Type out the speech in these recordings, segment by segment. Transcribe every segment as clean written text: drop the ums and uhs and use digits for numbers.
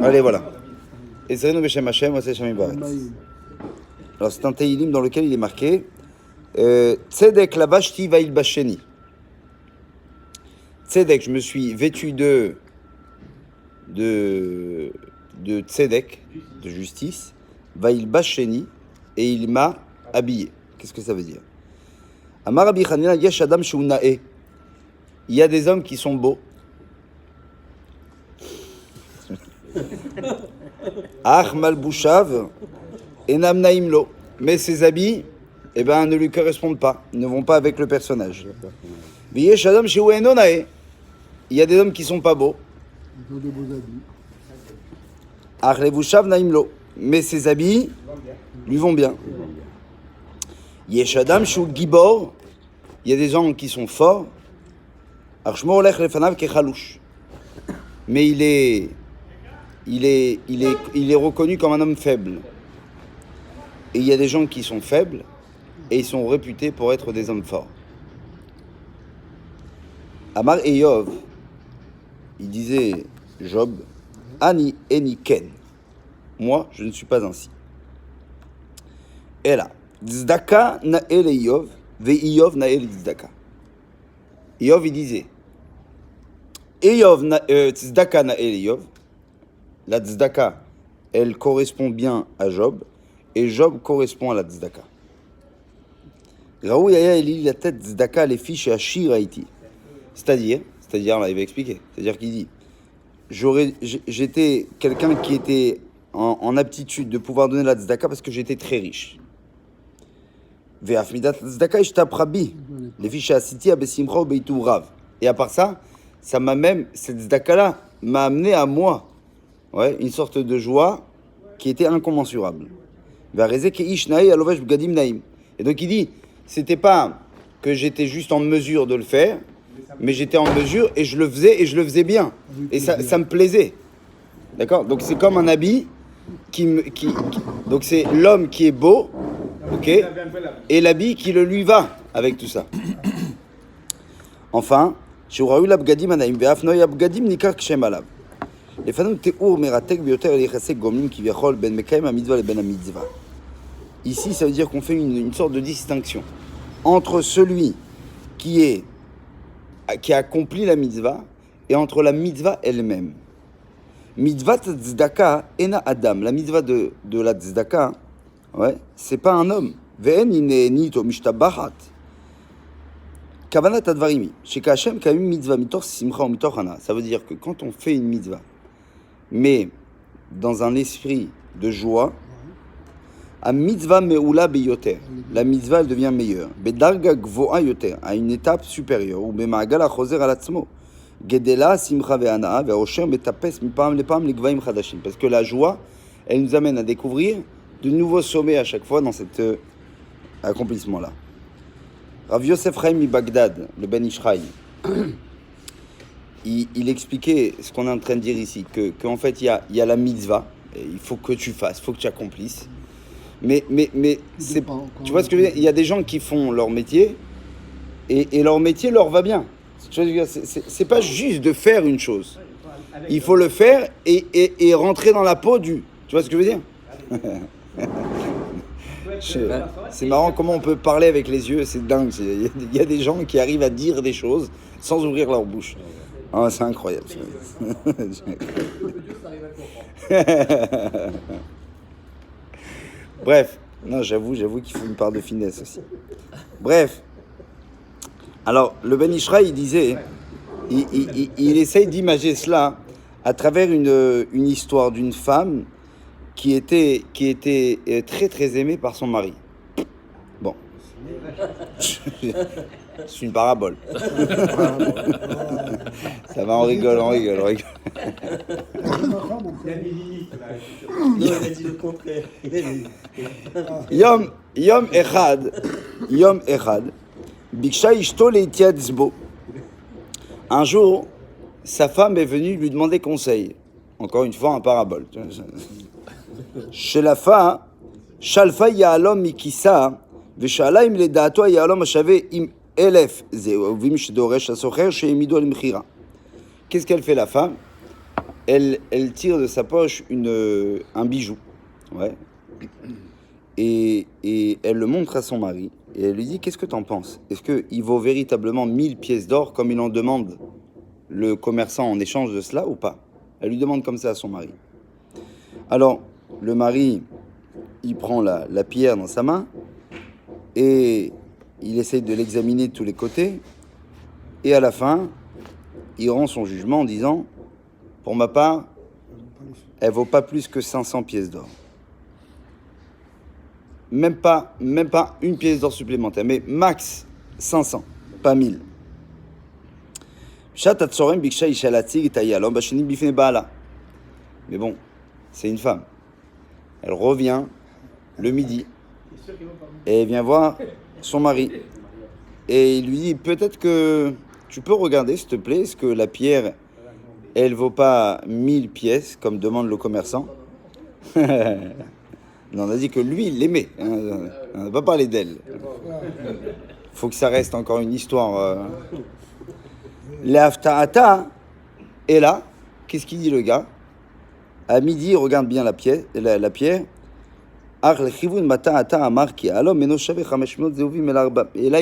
Allez, voilà. Ezrenu Beshem Hashem, Oseh Shem Yibaret. Alors, c'est un Teilim dans lequel il est marqué Tzedek lavashti vail basheni. Tzedek, je me suis vêtu de tzedek, de justice, vail basheni, et il m'a habillé. Qu'est-ce que ça veut dire? Amar Rabbi Chanina, yesh adam shu na'e. Il y a des hommes qui sont beaux. Ach malbushav enam naimlo. Mais ses habits, eh ben, ne lui correspondent pas, ne vont pas avec le personnage. Yesh adam shu eno na'e. Il y a des hommes qui sont pas beaux. Ils ont de beaux habits. Ach levushav naimlo. Mais ses habits lui vont bien. Yesh adam shu gibor. Il y a des gens qui sont forts. Arshmo olech lefanav kechalouch. Mais il est reconnu comme un homme faible. Et il y a des gens qui sont faibles et ils sont réputés pour être des hommes forts. Amar Eyov, il disait Job, Ani eni ken. Moi, je ne suis pas ainsi. Et là, Tzedaka na'el Eyov, ve Eyov na'el Tzedaka. Eyov, il disait Tzedaka na'el Eyov. La tzedaka, elle correspond bien à Job, et Job correspond à la tzedaka. Raoui Aya Eli la tête tzedaka les fiches à Shir Haïti. C'est-à-dire, là, il va expliquer. C'est-à-dire qu'il dit, j'étais quelqu'un qui était en aptitude de pouvoir donner la tzedaka parce que j'étais très riche. Ve'af midat tzedaka ishtab rabbi. Les fiches à Siti à Besimcha ou Beitou Rav. Et à part ça, cette tzedaka-là m'a amené à moi. Ouais, une sorte de joie qui était incommensurable. Et donc il dit, c'était pas que j'étais juste en mesure de le faire, mais j'étais en mesure et je le faisais bien. Et ça me plaisait. D'accord? Donc c'est comme un habit donc c'est l'homme qui est beau, ok? Et l'habit qui le lui va avec tout ça. Enfin, ici, ça veut dire qu'on fait une sorte de distinction entre celui qui accomplit la mitzvah et entre la mitzvah elle-même. Mitzvah tzedaka ena adam. La mitzvah de la tzedaka, ouais, c'est pas un homme. Ve'en inenito mishtabachat. Kavanat advarimi. Chez Kachem, quand même mitzvah mitor simcha ou mitor hana. Ça veut dire que quand on fait une mitzvah, mais dans un esprit de joie, a mitzvah me'ula beyoter. La mitzvah, elle devient meilleure. Bedarga gvoa yoter, à une étape supérieure. Ou bema'agal achozer alatzmo. Gedela simcha ve'ana ve'osher betapes mipam lepam ligvaim chadashim. Parce que la joie, elle nous amène à découvrir de nouveaux sommets à chaque fois dans cet accomplissement-là. Rav Yosef Chaim mi Bagdad, le Ben Ishraï, il expliquait ce qu'on est en train de dire ici, qu'en fait il y a la mitzvah, il faut que tu fasses, il faut que tu accomplisses. Mais c'est, tu vois ce que je veux dire? Il y a des gens qui font leur métier et leur métier leur va bien. C'est pas juste de faire une chose. Il faut le faire et rentrer dans la peau du. Tu vois ce que je veux dire? C'est marrant comment on peut parler avec les yeux, c'est dingue. Il y a des gens qui arrivent à dire des choses sans ouvrir leur bouche. Ah, c'est incroyable. Bref, non, j'avoue qu'il faut une part de finesse aussi. Bref, alors le Ben Ishraï, il disait, il essaye d'imager cela à travers une histoire d'une femme qui était très très aimée par son mari. Bon, c'est une parabole. Ça va, on rigole. Non, il a dit le contraire. Yom Echad, Biksha Ishto Leitiadzbo. Un jour, sa femme est venue lui demander conseil. Encore une fois, en parabole. Chez la femme, Shalfa Yaalom Mikisa, Veshala im Ledato Yaalom Ashave im Elef, Zeovim Shedoresh Asocher, Sheemido al Mchira. Qu'est-ce qu'elle fait la femme? elle tire de sa poche un bijou. Ouais. Et elle le montre à son mari. Et elle lui dit, qu'est-ce que tu en penses? Est-ce qu'il vaut véritablement 1000 pièces d'or comme il en demande le commerçant en échange de cela ou pas? Elle lui demande comme ça à son mari. Alors, le mari, il prend la pierre dans sa main et il essaye de l'examiner de tous les côtés. Et à la fin, il rend son jugement en disant, pour ma part, elle vaut pas plus que 500 pièces d'or. Même pas une pièce d'or supplémentaire, mais max 500, pas 1000. Mais bon, c'est une femme. Elle revient le midi et elle vient voir son mari. Et il lui dit, peut-être que tu peux regarder, s'il te plaît, est-ce que la pierre, elle vaut pas 1000 pièces, comme demande le commerçant? Non, on a dit que lui, il l'aimait. Hein. On n'a pas parlé d'elle. Faut que ça reste encore une histoire. L'Afta'ata est là. Qu'est-ce qu'il dit le gars? À midi, il regarde bien la pierre. Et là, il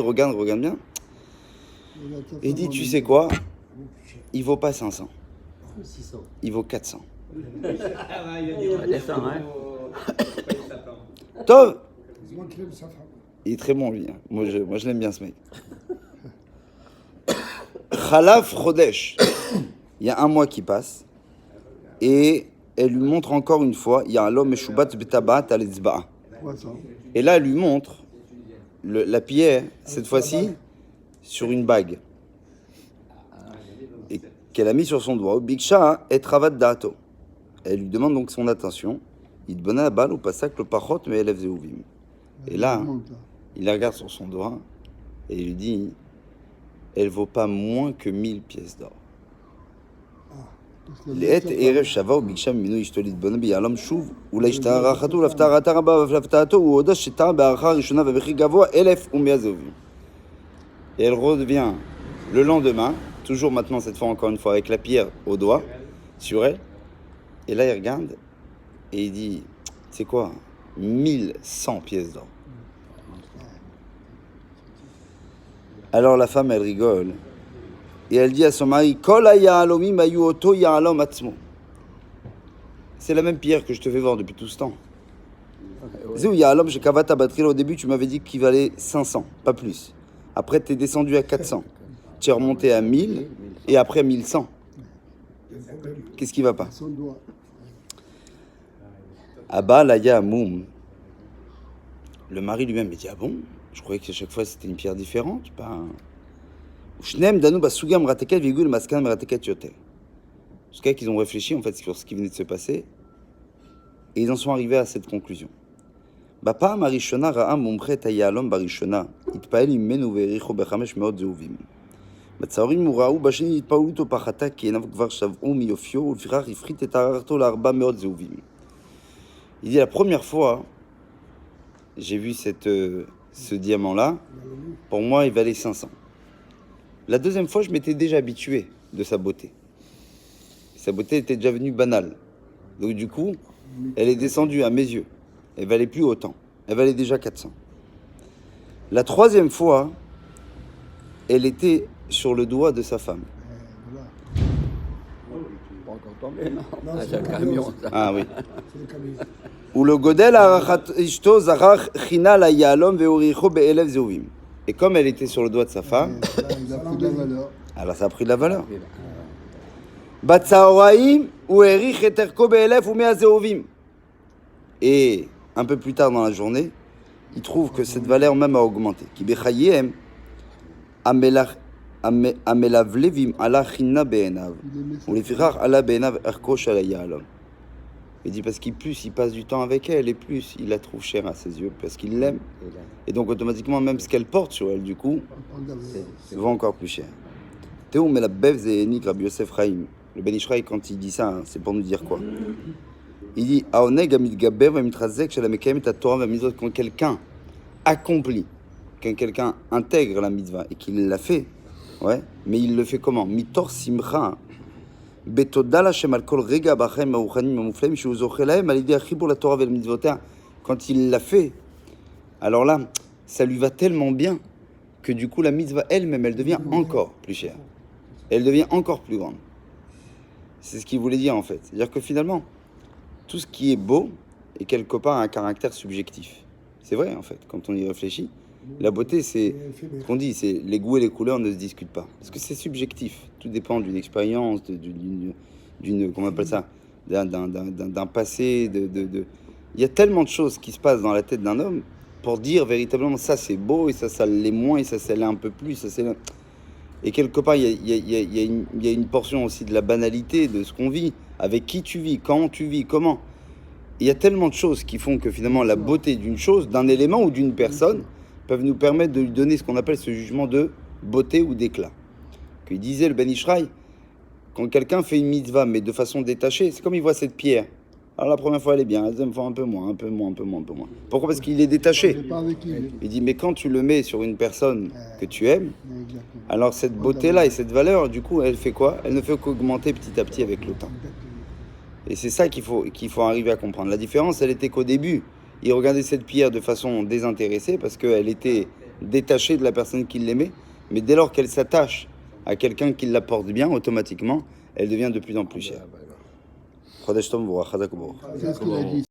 regarde bien. Et il dit, tu sais quoi? Il vaut pas 500. Il vaut 400. Tov. Il est très bon, lui. Hein. Moi, je l'aime bien, ce mec. Khalaf Chodesh. Il y a un mois qui passe. Et elle lui montre encore une fois. Il y a un homme Meshubat Betabat al Etzba'a. Et là, elle lui montre la pierre, cette fois-ci, sur une bague. Et qu'elle a mis sur son doigt. Biksha et Travat Dato. Elle lui demande donc son attention. Il te la balle au passage le pachot mais élève zéouvim. Et là, il la regarde sur son doigt et il lui dit, elle vaut pas moins que 1000 pièces d'or. לעת ערב שווה וביקשה ממנו אשתו להתבונן ביהלום שוב ולהשתאה הערכתו ולהפתעתה רבה ולהפתעתו הוא הודה שטעה בהערכה הראשונה במחיר גבוה 1,100 זהובים. Et elle revient le lendemain, toujours maintenant cette fois encore une fois avec la pierre au doigt sur elle. Et là il regarde et il dit, c'est quoi? 1100 pièces d'or. Alors la femme, elle rigole. Et elle dit à son mari, c'est la même pierre que je te fais voir depuis tout ce temps. Au début, tu m'avais dit qu'il valait 500, pas plus. Après, tu es descendu à 400. Tu es remonté à 1000 et après à 1100. Qu'est-ce qui va pas? Abba Laya Moum. Le mari lui-même dit, ah bon? Je croyais que chaque fois c'était une pierre différente. Shneem Danou Basugam Rateket Vigul Maskan Rateket Yoter. Jusqu'à qu'ils ont réfléchi en fait sur ce qui venait de se passer et ils en sont arrivés à cette conclusion. Bapa Marishona Ra'a Mumchet Hayalom Barishona Itpael Imenu Vericho Bechamesh Meot Zeuvim. בצהרים הוא ראו בשני התפעלו אותו פחתה כי עיניו כבר שבעו מיופיו ולפיכך הפחית את הערכתו ל400 זהובים. Il dit la première fois j'ai vu ce diamant-là, pour moi il valait 500. La deuxième fois je m'étais déjà habitué de sa beauté. Sa beauté était déjà venue banale. Donc du coup, elle est descendue à mes yeux. Elle valait plus autant. Elle valait déjà 400. La troisième fois, elle était sur le doigt de sa femme. Pas encore tombé, non? C'est le camion, ça. Ah oui. Ou le godel arachat ishto zarach china la yalom veoricho be'elev zeuvim. Et comme elle était sur le doigt de sa femme, alors ça a pris de la valeur. Batsaoraim ou erich eterko be'elev ou mea zeuvim. Et un peu plus tard dans la journée, il trouve que cette valeur même a augmenté. Ki bechayem amelavlevim ala china be'enav. Ou lefichach ala be'enav erko shala yalom. Il dit parce qu'il plus il passe du temps avec elle et plus il la trouve chère à ses yeux parce qu'il l'aime et donc automatiquement même ce qu'elle porte sur elle du coup va encore plus cher. Théo mais la bev zénik Rabbi Yosef Chaim. Le Ben Ish Chai quand il dit ça hein, c'est pour nous dire quoi? Il dit aoneg amitgaber v'mitrazek shel hamekayem et Torah v'mitzvot quand quelqu'un accomplit, quand quelqu'un intègre la mitzvah et qu'il l'a fait, ouais, mais il le fait comment? Mitor simcha בתודה להשם על כל רגע בחיים הרוחניים המופלאים שהוא זוכה להם על ידי החיבור לתורה ולמצוותיה. Quand il l'a fait, alors là, ça lui va tellement bien que du coup la mitzvah elle-même, elle devient encore plus chère. Elle devient encore plus grande. C'est ce qu'il voulait dire en fait. C'est-à-dire que finalement, tout ce qui est beau est quelque part un caractère subjectif. C'est vrai en fait, quand on y réfléchit. La beauté, c'est ce qu'on dit, c'est les goûts et les couleurs ne se discutent pas. Parce que c'est subjectif. Tout dépend d'une expérience, d'une comment on appelle ça, d'un passé. Il y a tellement de choses qui se passent dans la tête d'un homme pour dire véritablement ça c'est beau et ça l'est moins et ça l'est un peu plus. Ça, c'est... Et quelque part, il y a une portion aussi de la banalité de ce qu'on vit, avec qui tu vis, quand tu vis, comment. Il y a tellement de choses qui font que finalement la beauté d'une chose, d'un élément ou d'une personne peuvent nous permettre de lui donner ce qu'on appelle ce jugement de beauté ou d'éclat. Qu'il disait le Ben Ishraï, quand quelqu'un fait une mitzvah mais de façon détachée, c'est comme il voit cette pierre. Alors la première fois elle est bien, la deuxième fois un peu moins. Pourquoi ? Parce qu'il est détaché. Il dit mais quand tu le mets sur une personne que tu aimes, alors cette beauté-là et cette valeur, du coup, elle fait quoi ? Elle ne fait qu'augmenter petit à petit avec le temps. Et c'est ça qu'il faut arriver à comprendre. La différence, elle était qu'au début, il regardait cette pierre de façon désintéressée parce qu'elle était détachée de la personne qui l'aimait. Mais dès lors qu'elle s'attache à quelqu'un qui la porte bien, automatiquement, elle devient de plus en plus chère. Chodesh Tov V'Vorach, Chazak U'Baruch. C'est ce qu'il a dit.